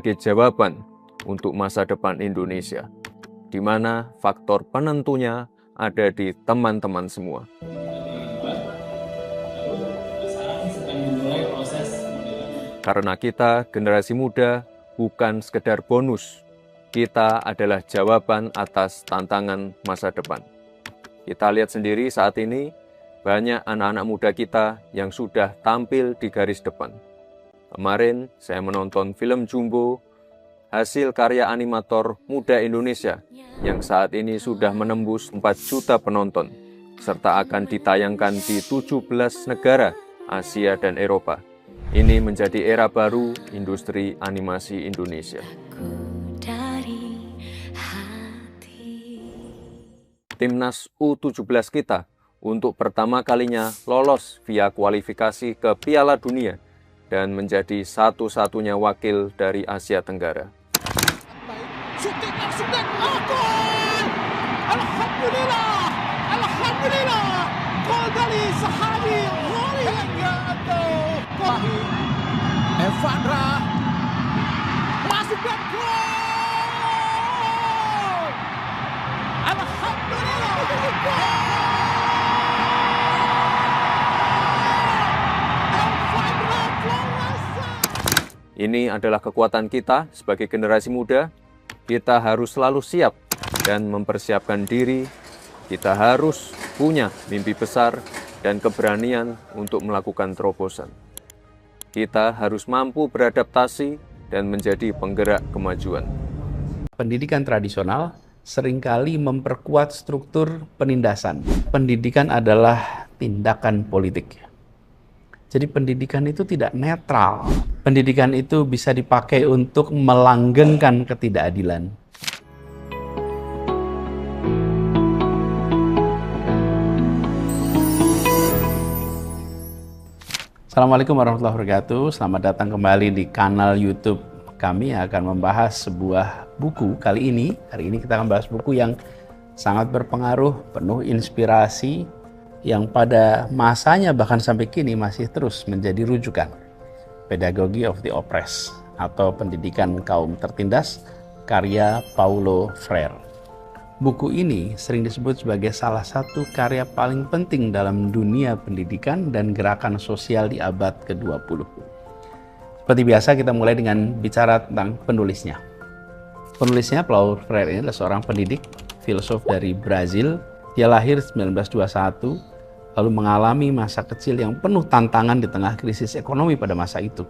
sebagai jawaban untuk masa depan Indonesia, di mana faktor penentunya ada di teman-teman semua. Karena kita, generasi muda, bukan sekedar bonus. Kita adalah jawaban atas tantangan masa depan. Kita lihat sendiri saat ini, banyak anak-anak muda kita yang sudah tampil di garis depan. Kemarin saya menonton film Jumbo, hasil karya animator muda Indonesia yang saat ini sudah menembus 4 juta penonton, serta akan ditayangkan di 17 negara Asia dan Eropa. Ini menjadi era baru industri animasi Indonesia. Timnas U17 kita untuk pertama kalinya lolos via kualifikasi ke Piala Dunia dan menjadi satu-satunya wakil dari Asia Tenggara. Syuting langsung dan gol! Alhamdulillah! Alhamdulillah! Gol dari Sahabi Hori atau Kohi Evandra masuk dan gol! Alhamdulillah! Gol! Ini adalah kekuatan kita sebagai generasi muda. Kita harus selalu siap dan mempersiapkan diri. Kita harus punya mimpi besar dan keberanian untuk melakukan terobosan. Kita harus mampu beradaptasi dan menjadi penggerak kemajuan. Pendidikan tradisional seringkali memperkuat struktur penindasan. Pendidikan adalah tindakan politik. Jadi pendidikan itu tidak netral. Pendidikan itu bisa dipakai untuk melanggengkan ketidakadilan. Assalamualaikum warahmatullahi wabarakatuh. Selamat datang kembali di kanal YouTube kami yang akan membahas sebuah buku kali ini. Hari ini kita akan bahas buku yang sangat berpengaruh, penuh inspirasi, yang pada masanya bahkan sampai kini masih terus menjadi rujukan. Pedagogy of the Oppressed atau Pendidikan Kaum Tertindas, karya Paulo Freire. Buku ini sering disebut sebagai salah satu karya paling penting dalam dunia pendidikan dan gerakan sosial di abad ke-20. Seperti biasa kita mulai dengan bicara tentang penulisnya. Penulisnya Paulo Freire ini adalah seorang pendidik, filsuf dari Brazil. Dia lahir 1921, lalu mengalami masa kecil yang penuh tantangan di tengah krisis ekonomi pada masa itu.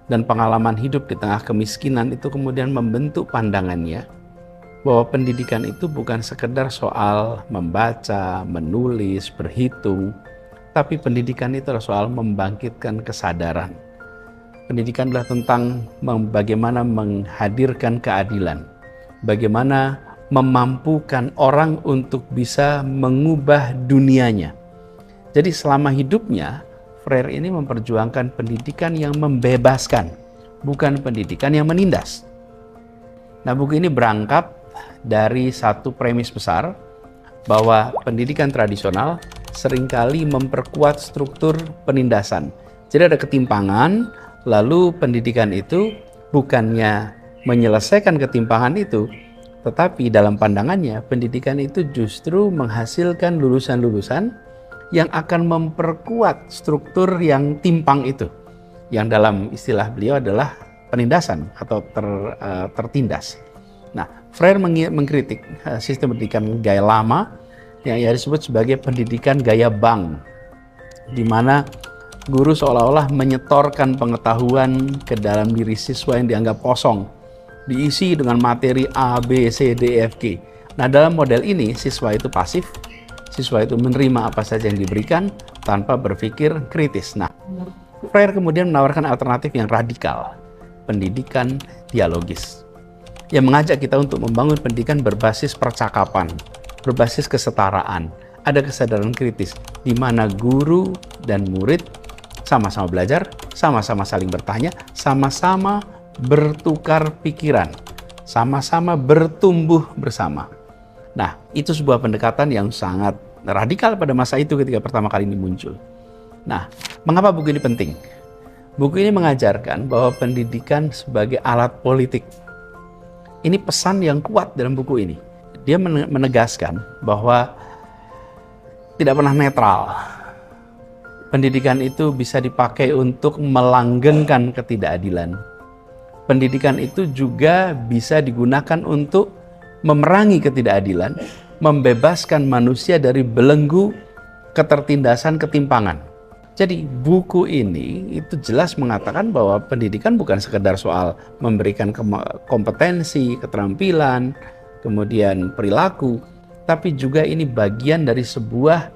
Dan pengalaman hidup di tengah kemiskinan itu kemudian membentuk pandangannya bahwa pendidikan itu bukan sekedar soal membaca, menulis, berhitung, tapi pendidikan itu adalah soal membangkitkan kesadaran. Pendidikan adalah tentang bagaimana menghadirkan keadilan, bagaimana memampukan orang untuk bisa mengubah dunianya. Jadi selama hidupnya, Freire ini memperjuangkan pendidikan yang membebaskan, bukan pendidikan yang menindas. Nah, buku ini berangkat dari satu premis besar bahwa pendidikan tradisional seringkali memperkuat struktur penindasan. Jadi ada ketimpangan, lalu pendidikan itu bukannya menyelesaikan ketimpangan itu, tetapi dalam pandangannya, pendidikan itu justru menghasilkan lulusan-lulusan yang akan memperkuat struktur yang timpang itu. Yang dalam istilah beliau adalah penindasan atau tertindas. Nah, Freire mengkritik sistem pendidikan gaya lama yang disebut sebagai pendidikan gaya bank, di mana guru seolah-olah menyetorkan pengetahuan ke dalam diri siswa yang dianggap kosong, diisi dengan materi A, B, C, D, F, G. Nah, dalam model ini siswa itu pasif, siswa itu menerima apa saja yang diberikan tanpa berpikir kritis. Nah, Freire kemudian menawarkan alternatif yang radikal, pendidikan dialogis, yang mengajak kita untuk membangun pendidikan berbasis percakapan, berbasis kesetaraan, ada kesadaran kritis, di mana guru dan murid sama-sama belajar, sama-sama saling bertanya, sama-sama bertukar pikiran, sama-sama bertumbuh bersama. Nah, itu sebuah pendekatan yang sangat radikal pada masa itu ketika pertama kali ini muncul. Nah, mengapa buku ini penting? Buku ini mengajarkan bahwa pendidikan sebagai alat politik. Ini pesan yang kuat dalam buku ini. Dia menegaskan bahwa tidak pernah netral. Pendidikan itu bisa dipakai untuk melanggengkan ketidakadilan. Pendidikan itu juga bisa digunakan untuk memerangi ketidakadilan, membebaskan manusia dari belenggu ketertindasan, ketimpangan. Jadi buku ini itu jelas mengatakan bahwa pendidikan bukan sekedar soal memberikan kompetensi, keterampilan, kemudian perilaku, tapi juga ini bagian dari sebuah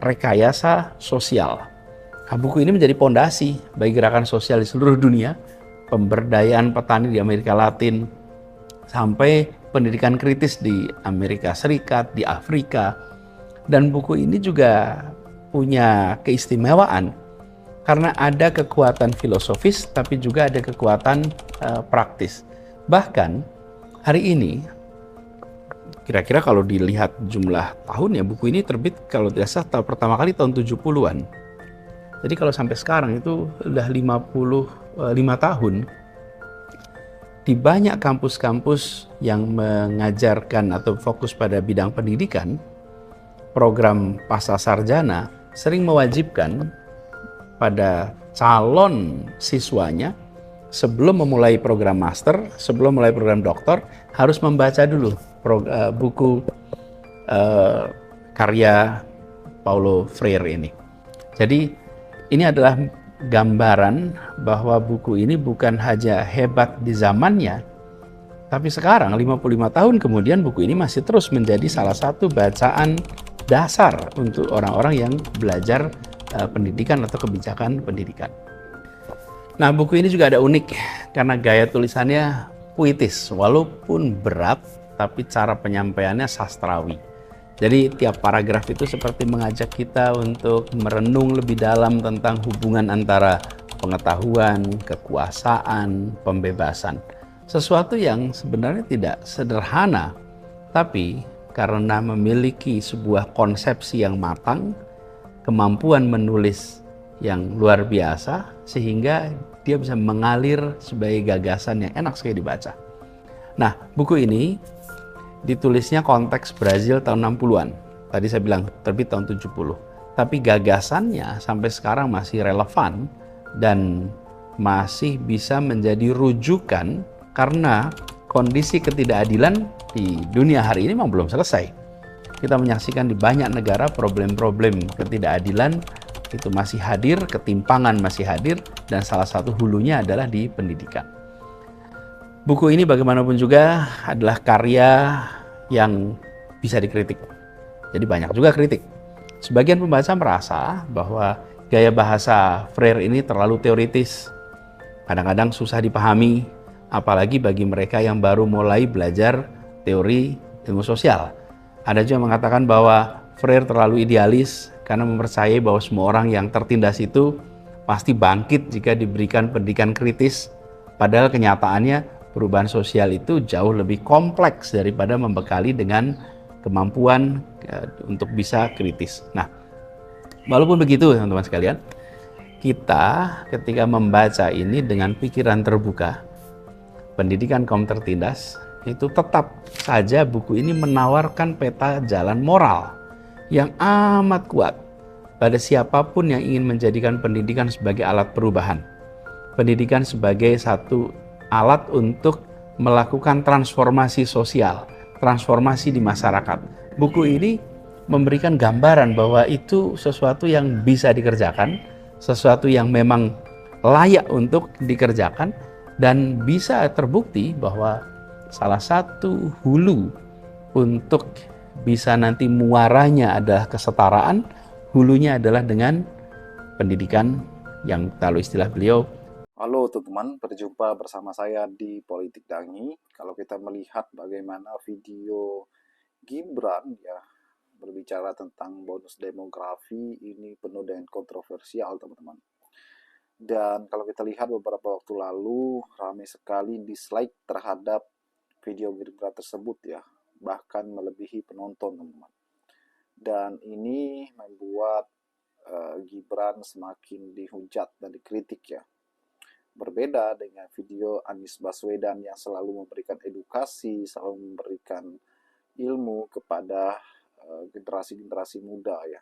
rekayasa sosial. Nah, buku ini menjadi pondasi bagi gerakan sosial di seluruh dunia, pemberdayaan petani di Amerika Latin, sampai pendidikan kritis di Amerika Serikat, di Afrika. Dan buku ini juga punya keistimewaan karena ada kekuatan filosofis tapi juga ada kekuatan praktis. Bahkan hari ini, kira-kira kalau dilihat jumlah tahun ya, buku ini terbit kalau tidak salah pertama kali tahun 70-an. Jadi kalau sampai sekarang itu udah 55 tahun. Di banyak kampus-kampus yang mengajarkan atau fokus pada bidang pendidikan, program pasca sarjana sering mewajibkan pada calon siswanya sebelum memulai program master, sebelum mulai program doktor, harus membaca dulu buku karya Paulo Freire ini. Jadi ini adalah gambaran bahwa buku ini bukan hanya hebat di zamannya, tapi sekarang 55 tahun kemudian buku ini masih terus menjadi salah satu bacaan dasar untuk orang-orang yang belajar pendidikan atau kebijakan pendidikan. Nah, buku ini juga ada unik karena gaya tulisannya puitis, walaupun berat, tapi cara penyampaiannya sastrawi. Jadi tiap paragraf itu seperti mengajak kita untuk merenung lebih dalam tentang hubungan antara pengetahuan, kekuasaan, pembebasan. Sesuatu yang sebenarnya tidak sederhana, tapi karena memiliki sebuah konsepsi yang matang, kemampuan menulis yang luar biasa, sehingga dia bisa mengalir sebagai gagasan yang enak sekali dibaca. Nah, buku ini ditulisnya konteks Brazil tahun 60-an. Tadi saya bilang terbit tahun 70. Tapi gagasannya sampai sekarang masih relevan dan masih bisa menjadi rujukan karena kondisi ketidakadilan di dunia hari ini memang belum selesai. Kita menyaksikan di banyak negara problem-problem ketidakadilan itu masih hadir, ketimpangan masih hadir, dan salah satu hulunya adalah di pendidikan. Buku ini bagaimanapun juga adalah karya yang bisa dikritik. Jadi banyak juga kritik. Sebagian pembaca merasa bahwa gaya bahasa Freire ini terlalu teoritis, kadang-kadang susah dipahami, apalagi bagi mereka yang baru mulai belajar teori ilmu sosial. Ada juga yang mengatakan bahwa Freire terlalu idealis karena mempercayai bahwa semua orang yang tertindas itu pasti bangkit jika diberikan pendidikan kritis. Padahal kenyataannya perubahan sosial itu jauh lebih kompleks daripada membekali dengan kemampuan untuk bisa kritis. Nah, walaupun begitu teman-teman sekalian, kita ketika membaca ini dengan pikiran terbuka, pendidikan kaum tertindas, itu tetap saja buku ini menawarkan peta jalan moral yang amat kuat pada siapapun yang ingin menjadikan pendidikan sebagai alat perubahan. Pendidikan sebagai satu alat untuk melakukan transformasi sosial, transformasi di masyarakat. Buku ini memberikan gambaran bahwa itu sesuatu yang bisa dikerjakan, sesuatu yang memang layak untuk dikerjakan, dan bisa terbukti bahwa salah satu hulu untuk bisa nanti muaranya adalah kesetaraan, hulunya adalah dengan pendidikan yang kalau istilah beliau. Halo teman-teman, berjumpa bersama saya di Politik Dangi. Kalau kita melihat bagaimana video Gibran ya berbicara tentang bonus demografi, ini penuh dengan kontroversial teman-teman. Dan kalau kita lihat beberapa waktu lalu ramai sekali dislike terhadap video Gibran tersebut ya, bahkan melebihi penonton teman-teman. Dan ini membuat Gibran semakin dihujat dan dikritik ya. Berbeda dengan video Anies Baswedan yang selalu memberikan edukasi, selalu memberikan ilmu kepada generasi-generasi muda ya.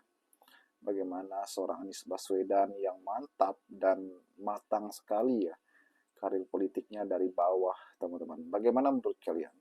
Bagaimana seorang Anies Baswedan yang mantap dan matang sekali ya karir politiknya dari bawah, teman-teman. Bagaimana menurut kalian?